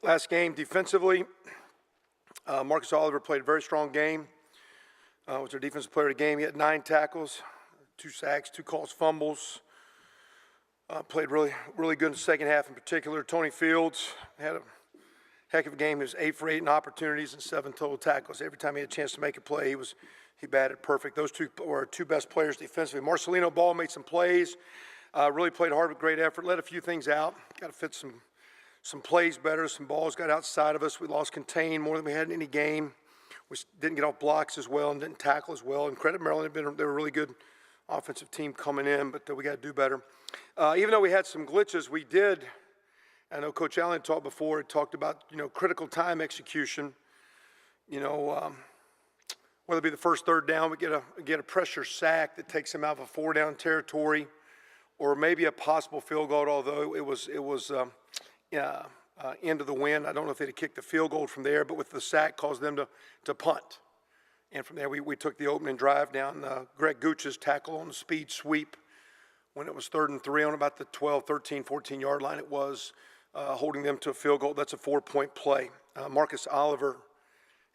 Last game defensively, Marcus Oliver played a very strong game. Was our defensive player of the game. He had 9 tackles, 2 sacks, 2 caused fumbles. Played really good in the second half in particular. Tony Fields had a heck of a game. He was 8 for 8 in opportunities and 7 total tackles. Every time he had a chance to make a play, he batted perfect. Those two were our 2 best players defensively. Marcelino Ball made some plays, really played hard with great effort, let a few things out. Got to fit some plays better. Some balls got outside of us. We lost contain more than we had in any game. We didn't get off blocks as well and didn't tackle as well. And credit Maryland, they were a really good offensive team coming in, but we got to do better. Even though we had some glitches, we did. I know Coach Allen talked before. He talked about critical time execution. Whether it be the first third down, we get a pressure sack that takes them out of a 4-down territory, or maybe a possible field goal. Although it was into the wind. I don't know if they'd have kicked the field goal from there, but with the sack caused them to punt. And from there, we took the opening drive down Greg Gooch's tackle on the speed sweep when it was 3rd and 3 on about the 12, 13, 14-yard line. It was holding them to a field goal. That's a 4-point play. Marcus Oliver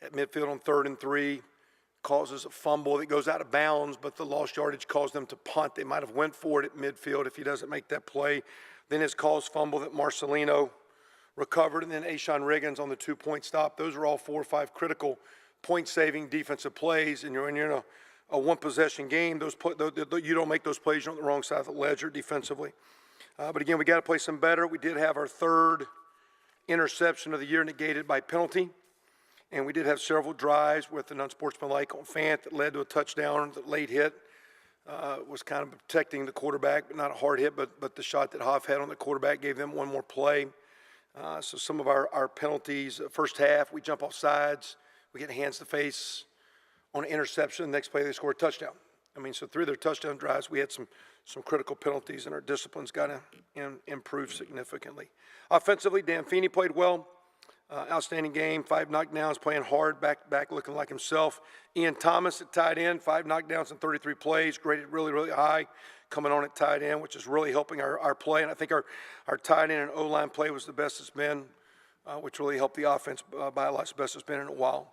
at midfield on 3rd and 3 causes a fumble that goes out of bounds, but the lost yardage caused them to punt. They might have went for it at midfield if he doesn't make that play. Then his caused fumble that Marcelino recovered, and then Ashawn Riggins on the 2-point stop. Those are all 4 or 5 critical point-saving defensive plays, and you're in a one-possession game. You don't make those plays, you're on the wrong side of the ledger defensively. But again, we got to play some better. We did have our 3rd interception of the year negated by penalty, and we did have several drives with an unsportsmanlike on Fant that led to a touchdown. The late hit was kind of protecting the quarterback, but not a hard hit, but the shot that Hoff had on the quarterback gave them one more play. So some of our penalties, first half, we jump off sides, we get hands to face on an interception. Next play, they score a touchdown. So 3 of their touchdown drives, we had some critical penalties, and our discipline's got to improve significantly. Offensively, Dan Feeney played well. Outstanding game, 5 knockdowns, playing hard, back looking like himself. Ian Thomas at tight end, 5 knockdowns and 33 plays, graded really high, coming on at tight end, which is really helping our play. And I think our tight end and O-line play was the best it's been, which really helped the offense by a lot. It's the best it's been in a while.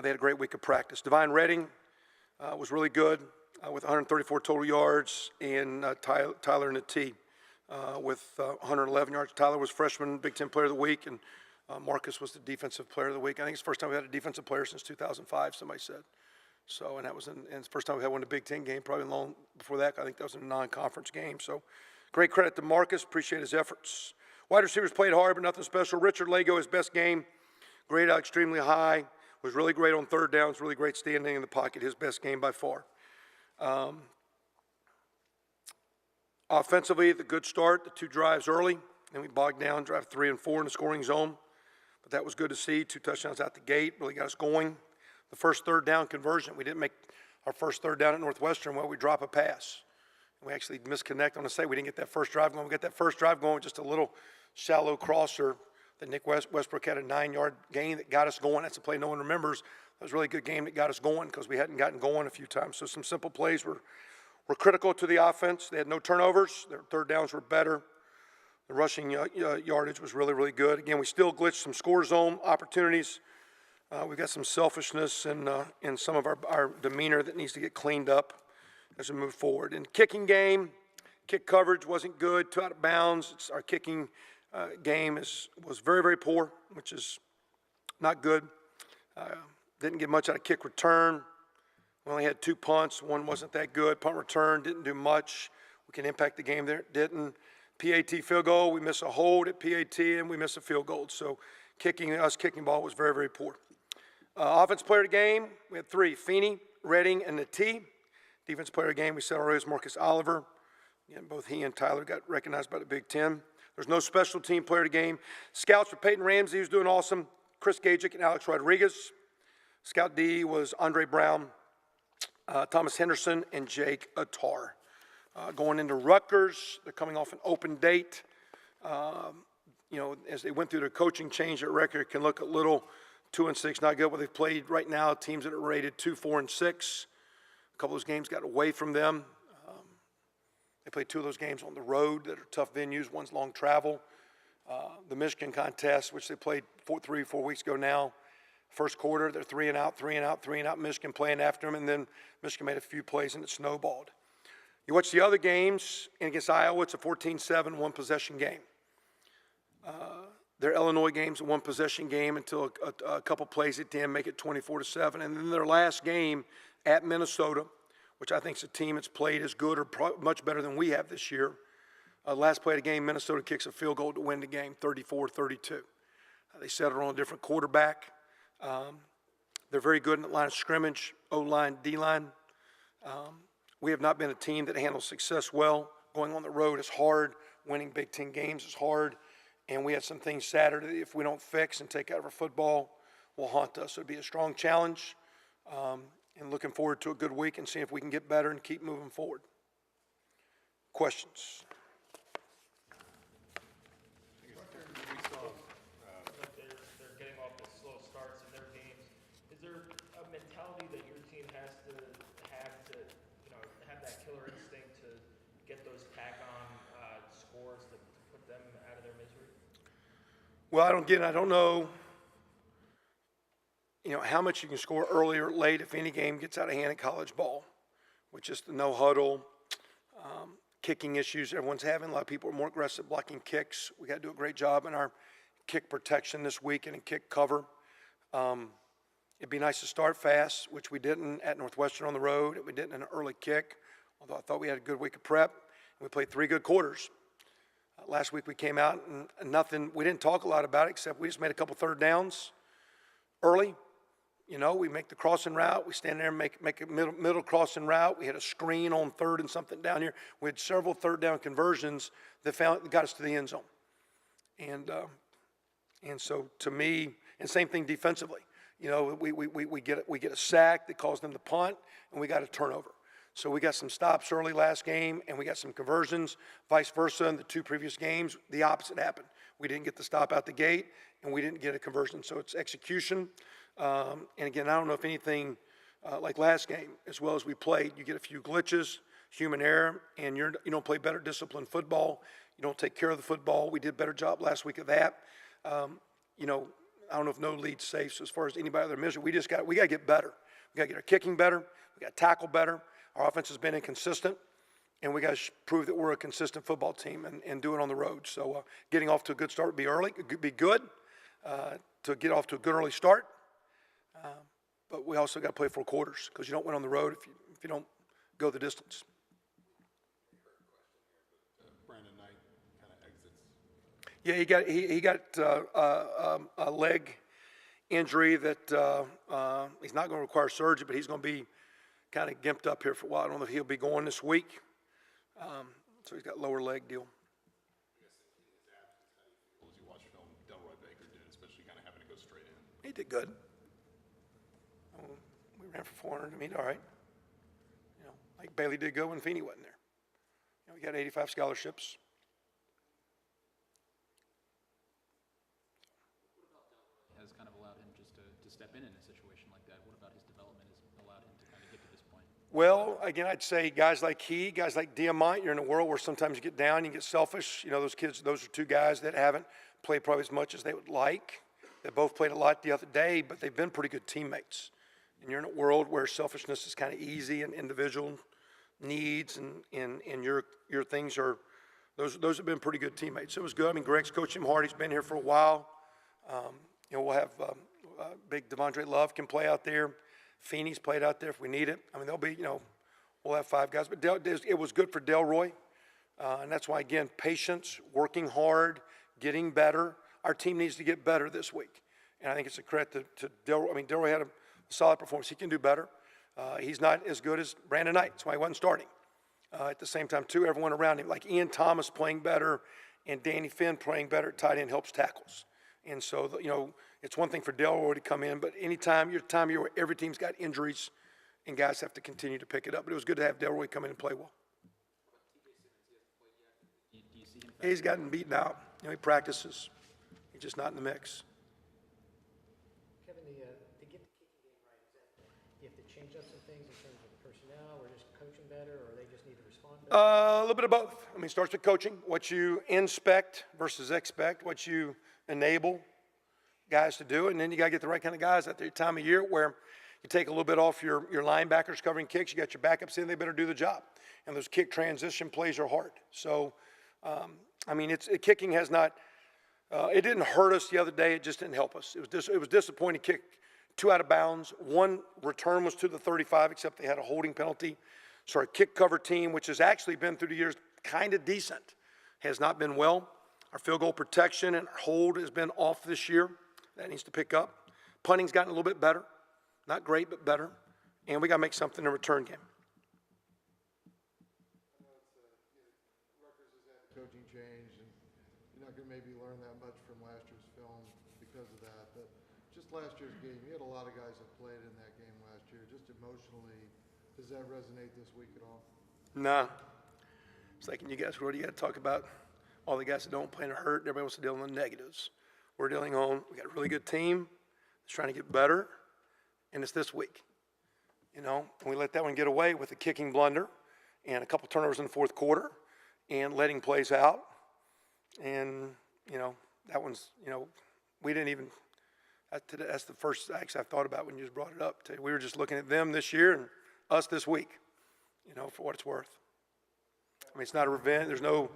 They had a great week of practice. Divine Redding was really good with 134 total yards, and Tyler Natee with 111 yards. Tyler was freshman Big Ten Player of the Week, and Marcus was the Defensive Player of the Week. I think it's the first time we had a defensive player since 2005, somebody said. So, and it's the first time we had one in the Big Ten game, probably long before that. I think that was in a non-conference game. So, great credit to Marcus. Appreciate his efforts. Wide receivers played hard, but nothing special. Richard Lago, his best game, graded out extremely high. Was really great on 3rd downs, really great standing in the pocket. His best game by far. Offensively, the good start, the 2 drives early. Then we bogged down, drive 3 and 4 in the scoring zone. But that was good to see. 2 touchdowns out the gate, really got us going. The first 3rd down conversion, we didn't make our first 3rd down at Northwestern. Well, we drop a pass. We actually misconnect on the say. We didn't get that first drive going. We got that first drive going with just a little shallow crosser that Nick Westbrook had a 9-yard gain that got us going. That's a play no one remembers. That was a really good game that got us going because we hadn't gotten going a few times. So some simple plays were critical to the offense. They had no turnovers. Their 3rd downs were better. The rushing yardage was really good. Again, we still glitched some score zone opportunities. We've got some selfishness in some of our demeanor that needs to get cleaned up as we move forward. In kicking game, kick coverage wasn't good, 2 out of bounds. Our kicking game was very poor, which is not good. Didn't get much out of kick return. We only had 2 punts. One wasn't that good. Punt return didn't do much. We can impact the game there. Didn't. PAT field goal, we miss a hold at PAT, and we miss a field goal. So kicking ball was very poor. Offense player of the game, we had 3, Feeney, Redding, and Natee. Defense player of the game, we said already was Marcus Oliver. Again, both he and Tyler got recognized by the Big Ten. There's no special team player of the game. Scouts for Peyton Ramsey, who's doing awesome. Chris Gajic and Alex Rodriguez. Scout D was Andre Brown, Thomas Henderson, and Jake Attar. Going into Rutgers, they're coming off an open date. As they went through their coaching change, their record can look a little 2-6, not good. But they've played right now teams that are rated 2, 4, and 6. A couple of those games got away from them. They played 2 of those games on the road that are tough venues. One's long travel. The Michigan contest, which they played 4 weeks ago now, first quarter, they're 3 and out, 3 and out, 3 and out, Michigan playing after them, and then Michigan made a few plays and it snowballed. You watch the other games, and against Iowa, it's a 14-7, one-possession game. Their Illinois game's a one-possession game until a couple plays at the end make it 24-7. And then their last game at Minnesota, which I think is a team that's played as good or much better than we have this year. Last play of the game, Minnesota kicks a field goal to win the game, 34-32. They settled on a different quarterback. They're very good in the line of scrimmage, O-line, D-line. We have not been a team that handles success well. Going on the road is hard. Winning Big Ten games is hard. And we had some things Saturday, if we don't fix and take out of our football, will haunt us. So it'll be a strong challenge. And looking forward to a good week and seeing if we can get better and keep moving forward. Questions? They're getting off with slow starts in their games. Is there a mentality that your team has to have have that killer instinct to get those tack-on scores to put them out of their misery? Well, I don't know, how much you can score early or late if any game gets out of hand in college ball, which is the no huddle, kicking issues everyone's having. A lot of people are more aggressive blocking kicks. We got to do a great job in our kick protection this week and in kick cover. It'd be nice to start fast, which we didn't at Northwestern on the road. We didn't in an early kick, although I thought we had a good week of prep. And we played 3 good quarters. Last week we came out and nothing, we didn't talk a lot about it except we just made a couple third downs early. We make the crossing route. We stand there and make a middle crossing route. We had a screen on third and something down here. We had several third down conversions that got us to the end zone. And so to me, and same thing defensively. We get a sack that caused them to punt, and we got a turnover. So we got some stops early last game, and we got some conversions. Vice versa, in the 2 previous games, the opposite happened. We didn't get the stop out the gate, and we didn't get a conversion. So it's execution. And again, I don't know if anything like last game, as well as we played, you get a few glitches, human error, and you don't play better disciplined football. You don't take care of the football. We did a better job last week of that. I don't know if no lead's safe. So as far as anybody out there misery, we got to get better. We got to get our kicking better. We got to tackle better. Our offense has been inconsistent, and we got to prove that we're a consistent football team and do it on the road. So getting off to a good start would be early. It could be good to get off to a good early start. But we also got to play 4 quarters because you don't win on the road if you don't go the distance. Brandon Knight kind of exits. Yeah, he got a leg injury that he's not going to require surgery, but he's going to be kind of gimped up here for a while. I don't know if he'll be going this week. So he's got lower leg deal. As you watch film, Delroy Baker did, especially kind of having to go straight in. He did good. We ran for 400. I mean, all right. Like Bailey did good when Feeney wasn't there. We got 85 scholarships. Has kind of allowed him just to step in a situation like that. What about his development has allowed him to kind of get to this point? Well, again, I'd say guys like Diamant, you're in a world where sometimes you get down, you get selfish. Those kids, those are 2 guys that haven't played probably as much as they would like. They both played a lot the other day, but they've been pretty good teammates. And you're in a world where selfishness is kind of easy and individual needs and your things are, those have been pretty good teammates. So it was good. I mean, Greg's coaching him hard. He's been here for a while. We'll have big Devondre Love can play out there. Feeney's played out there if we need it. I mean, there'll be, we'll have 5 guys. But it was good for Delroy. And that's why, again, patience, working hard, getting better. Our team needs to get better this week. And I think it's a credit to Delroy. I mean, Delroy had a solid performance. He can do better. He's not as good as Brandon Knight. That's why he wasn't starting. At the same time, too, everyone around him, like Ian Thomas playing better and Danny Finn playing better at tight end helps tackles. And so, it's one thing for Delroy to come in, but anytime, where every team's got injuries and guys have to continue to pick it up. But it was good to have Delroy come in and play well. He's gotten beaten out. He practices. He's just not in the mix. Kevin, to get the kicking game right, is that you have to change up some things in terms of the personnel, or just coaching better, or they just need to respond A little bit of both. I mean, it starts with coaching, what you inspect versus expect, what you enable guys to do, and then you got to get the right kind of guys at the time of year where you take a little bit off your linebackers covering kicks, you got your backups in, they better do the job. And those kick transition plays are hard. So, I mean, kicking has not, it didn't hurt us the other day, it just didn't help us. It was disappointing kick, 2 out of bounds. 1 return was to the 35, except they had a holding penalty. So our kick cover team, which has actually been through the years kind of decent, has not been well. Our field goal protection and our hold has been off this year. That needs to pick up. Punting's gotten a little bit better. Not great, but better. And we got to make something in the return game. Rutgers has had a coaching change, and you're not going to maybe learn that much from last year's film because of that. But just last year's game, you had a lot of guys that played in that game last year. Just emotionally, does that resonate this week at all? Nah. It's like, you guys, what do you got to talk about? All the guys that don't play and are hurt, everybody wants to deal with the negatives. We're dealing on, we got a really good team that's trying to get better, and it's this week. You know, and we let that one get away with a kicking blunder and a couple turnovers in the fourth quarter and letting plays out. And, you know, that one's, you know, we didn't even, that's the first actually I thought about when you just brought it up. We were just looking at them this year and us this week, you know, for what it's worth. I mean, it's not a revenge. There's no,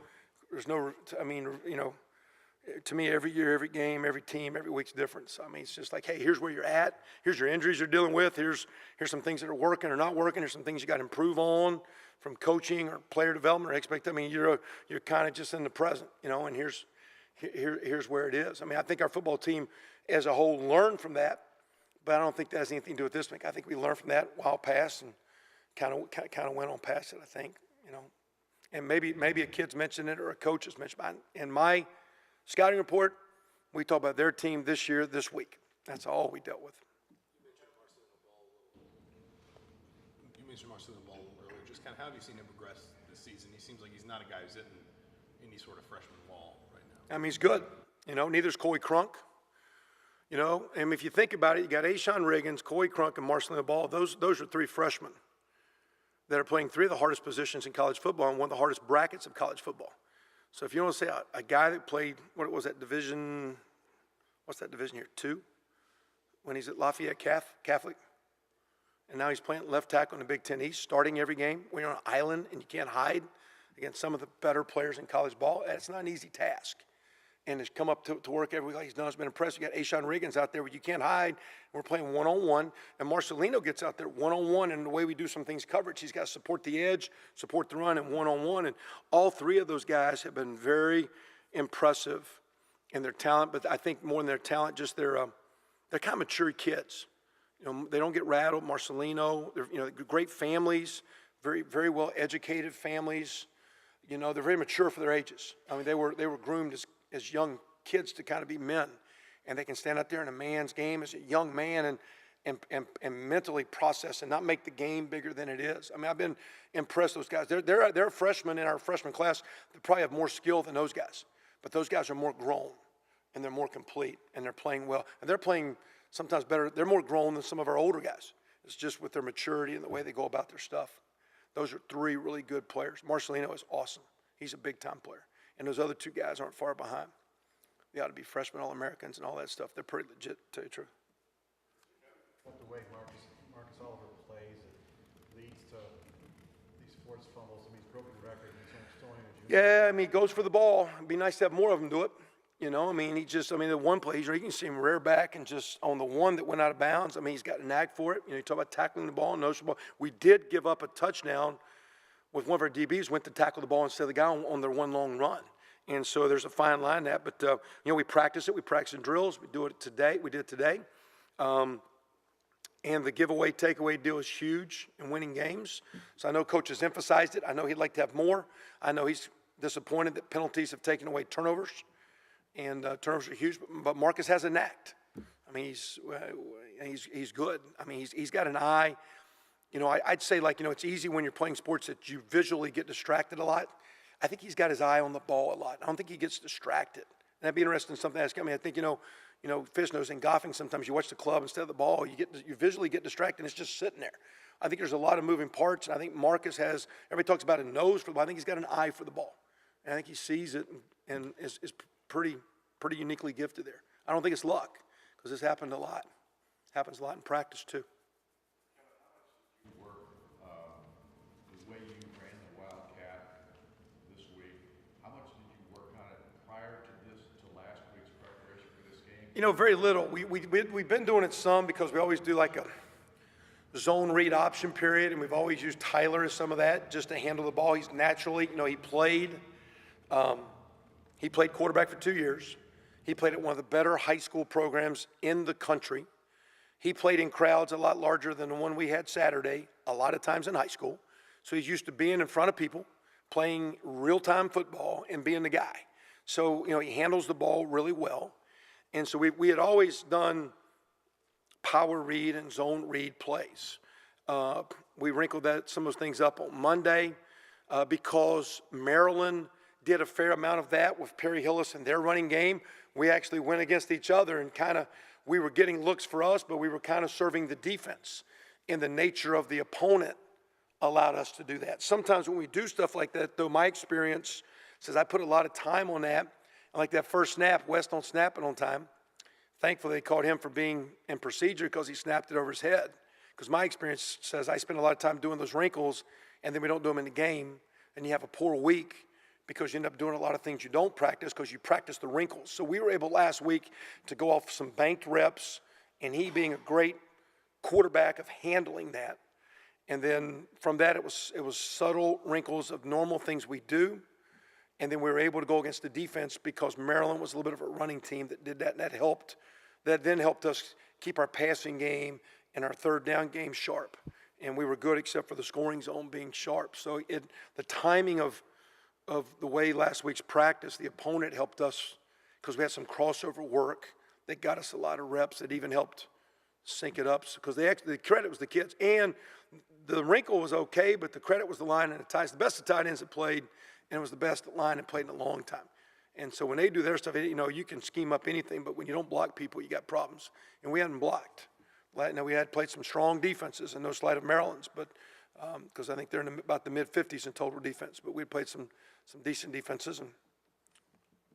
I mean, you know, to me, every year, every game, every team, every week's different. So, I mean, it's just like, hey, here's where you're at. Here's your injuries you're dealing with. Here's some things that are working or not working. Here's some things you got to improve on from coaching or player development or expect. I mean, you're kind of just in the present, you know, and here's where it is. I mean, I think our football team as a whole learned from that, but I don't think that has anything to do with this week. I think we learned from that while past and kind of went on past it, I think, you know. And maybe a kid's mentioned it or a coach has mentioned it. In my scouting report, we talk about their team this year, this week. That's all we dealt with. You mentioned Marcelo Ball earlier. Just kind of how have you seen him progress this season? He seems like he's not a guy who's hitting any sort of freshman wall right now. I mean, he's good. You know, neither's Coy Crunk. You know, and if you think about it, you got Ashawn Riggins, Coy Crunk, and Marcelo Ball. Those are 3 freshmen that are playing 3 of the hardest positions in college football and one of the hardest brackets of college football. So if you want to say a guy that played, what was that division, what's that division here, 2? When he's at Lafayette Catholic. And now he's playing left tackle in the Big Ten East, starting every game. When you're on an island and you can't hide against some of the better players in college ball, that's not an easy task. And to come up to work every week like he's done has been impressive. You got Ashawn Riggins out there where you can't hide. We're playing one-on-one. And Marcelino gets out there one-on-one, and the way we do some things coverage, he's got to support the edge, support the run, and one-on-one. And all 3 of those guys have been very impressive in their talent. But I think more than their talent, just they're kind of mature kids. You know, they don't get rattled. Marcelino, they're, you know, great families, very, very well-educated families. You know, they're very mature for their ages. I mean, they were groomed as young kids to kind of be men, and they can stand out there in a man's game as a young man and mentally process and not make the game bigger than it is. I mean, I've been impressed with those guys. They're freshmen in our freshman class that probably have more skill than those guys, but those guys are more grown and they're more complete and they're playing well and they're playing sometimes better. They're more grown than some of our older guys. It's just with their maturity and the way they go about their stuff. Those are 3 really good players. Marcelino is awesome. He's a big-time player. And those other 2 guys aren't far behind. They ought to be freshmen All-Americans and all that stuff. They're pretty legit, to tell you the truth. But the way Marcus Oliver plays, it leads to these forced fumbles. I mean, he's broken the record. He's still only a junior. Yeah, I mean, he goes for the ball. It'd be nice to have more of them do it. You know, I mean, the one play, you can see him rear back and just on the one that went out of bounds. I mean, he's got a knack for it. You know, you talk about tackling the ball, noticeable. We did give up a touchdown with one of our DBs went to tackle the ball instead of the guy on their one long run. And so there's a fine line in that. But, you know, we practice it. We practice in drills. We do it today. We did it today. And the giveaway, takeaway deal is huge in winning games. So I know Coach has emphasized it. I know he'd like to have more. I know he's disappointed that penalties have taken away turnovers. And turnovers are huge. But Marcus has a knack. I mean, he's good. I mean, he's got an eye. You know, I'd say, like, you know, it's easy when you're playing sports that you visually get distracted a lot. I think he's got his eye on the ball a lot. I don't think he gets distracted. And that'd be interesting, something to ask. I mean, I think, you know, Fish knows in golfing sometimes you watch the club instead of the ball, you visually get distracted and it's just sitting there. I think there's a lot of moving parts, and I think Marcus has, everybody talks about a nose for the ball. I think he's got an eye for the ball. And I think he sees it and is pretty uniquely gifted there. I don't think it's luck, because this happened a lot. Happens a lot in practice, too. Work, the way you ran the Wildcat this week, how much did you work on it prior to last week's preparation for this game? You know, very little. We've been doing it some because we always do like a zone read option period, and we've always used Tyler as some of that just to handle the ball. He's naturally, you know, he played quarterback for 2 years. He played at one of the better high school programs in the country. He played in crowds a lot larger than the one we had Saturday, a lot of times in high school. So he's used to being in front of people, playing real-time football, and being the guy. So, you know, he handles the ball really well. And so we had always done power read and zone read plays. We wrinkled some of those things up on Monday because Maryland did a fair amount of that with Perry Hillis and their running game. We actually went against each other and we were getting looks for us, but we were kind of serving the defense. And the nature of the opponent allowed us to do that. Sometimes when we do stuff like that, though, my experience says I put a lot of time on that. And like that first snap, West don't snap it on time. Thankfully, they called him for being in procedure because he snapped it over his head. Because my experience says I spend a lot of time doing those wrinkles, and then we don't do them in the game, and you have a poor week because you end up doing a lot of things you don't practice because you practice the wrinkles. So we were able last week to go off some banked reps, and he being a great quarterback of handling that. And then from that, it was subtle wrinkles of normal things we do. And then we were able to go against the defense because Maryland was a little bit of a running team that did that, and that helped. That then helped us keep our passing game and our third down game sharp. And we were good except for the scoring zone being sharp. So the timing of the way last week's practice, the opponent helped us because we had some crossover work that got us a lot of reps that even helped sync it up. Because the credit was the kids. And the wrinkle was okay, but the credit was the line and the tight ends. The best of tight ends that played, and it was the best line that played in a long time. And so when they do their stuff, you know, you can scheme up anything, but when you don't block people, you got problems. And we hadn't blocked. Now, we had played some strong defenses in no slight of Maryland's, but because I think they're in about the mid-50s in total defense. But we played some decent defenses. And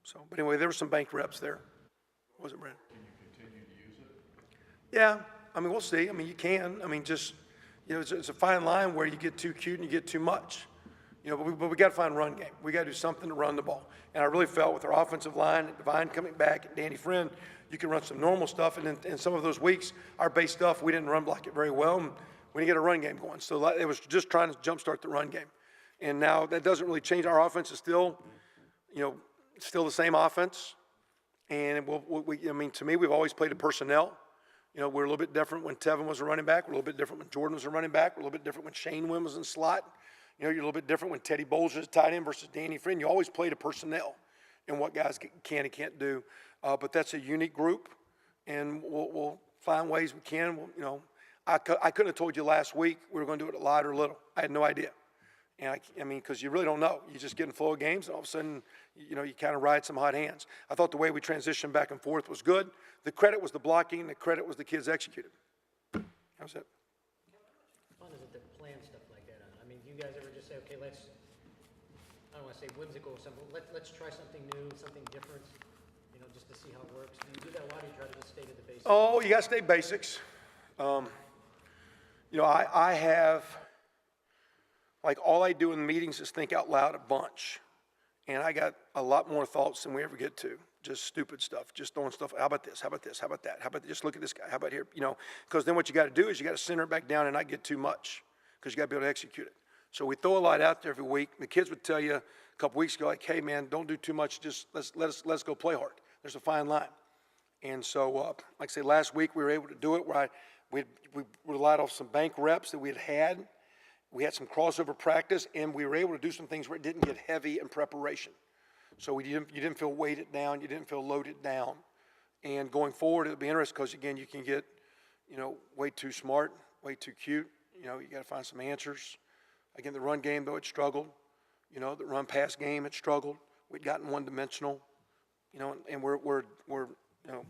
so, but anyway, there were some bank reps there. Was it, Brandon? Can you continue to use it? Yeah. I mean, we'll see. I mean, you can. I mean, just, you know, it's a fine line where you get too cute and you get too much. You know, but we got to find a run game. We got to do something to run the ball. And I really felt with our offensive line, and Divine coming back, and Danny Friend, you can run some normal stuff. And in some of those weeks, our base stuff, we didn't run block it very well. And we didn't get a run game going. So it was just trying to jumpstart the run game. And now that doesn't really change. Our offense is still, you know, still the same offense. And I mean, to me, we've always played a personnel. You know, we're a little bit different when Tevin was a running back. We're a little bit different when Jordan was a running back. We're a little bit different when Shane Wynn was in slot. You know, you're a little bit different when Teddy Bowles is tight end versus Danny Friend. You always played a personnel and what guys can and can't do. But that's a unique group, and we'll find ways we can. You know, I couldn't have told you last week we were going to do it a lot or little. I had no idea. And I mean, because you really don't know. You just get in the flow of games, and all of a sudden, you know, you kind of ride some hot hands. I thought the way we transitioned back and forth was good. The credit was the blocking. The credit was the kids executed. That was it. Fun is it to plan stuff like that? I mean, do you guys ever just say, okay, I don't want to say whimsical or something, let's try something new, something different, you know, just to see how it works? Do you do that a lot, or you try to just stay to the basics? Oh, you got to stay basics. You know, I have, like, all I do in meetings is think out loud a bunch. And I got a lot more thoughts than we ever get to. Just stupid stuff, just throwing stuff. How about this? How about this? How about that? How about just look at this guy? How about here? You know, because then what you got to do is you got to center it back down and not get too much, because you got to be able to execute it. So we throw a lot out there every week. The kids would tell you a couple weeks ago, like, hey man, don't do too much. Just let's go play hard. There's a fine line. And so, like I say, last week we were able to do it where we relied off some bank reps that we had. We had some crossover practice, and we were able to do some things where it didn't get heavy in preparation. So you didn't feel weighted down, you didn't feel loaded down. And going forward, it'll be interesting because, again, you can get, you know, way too smart, way too cute. You know, you got to find some answers. Again, the run game, though, it struggled. You know, the run-pass game, it struggled. We'd gotten one-dimensional. You know, and we're you know,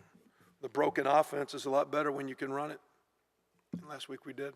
the broken offense is a lot better when you can run it. And last week we did.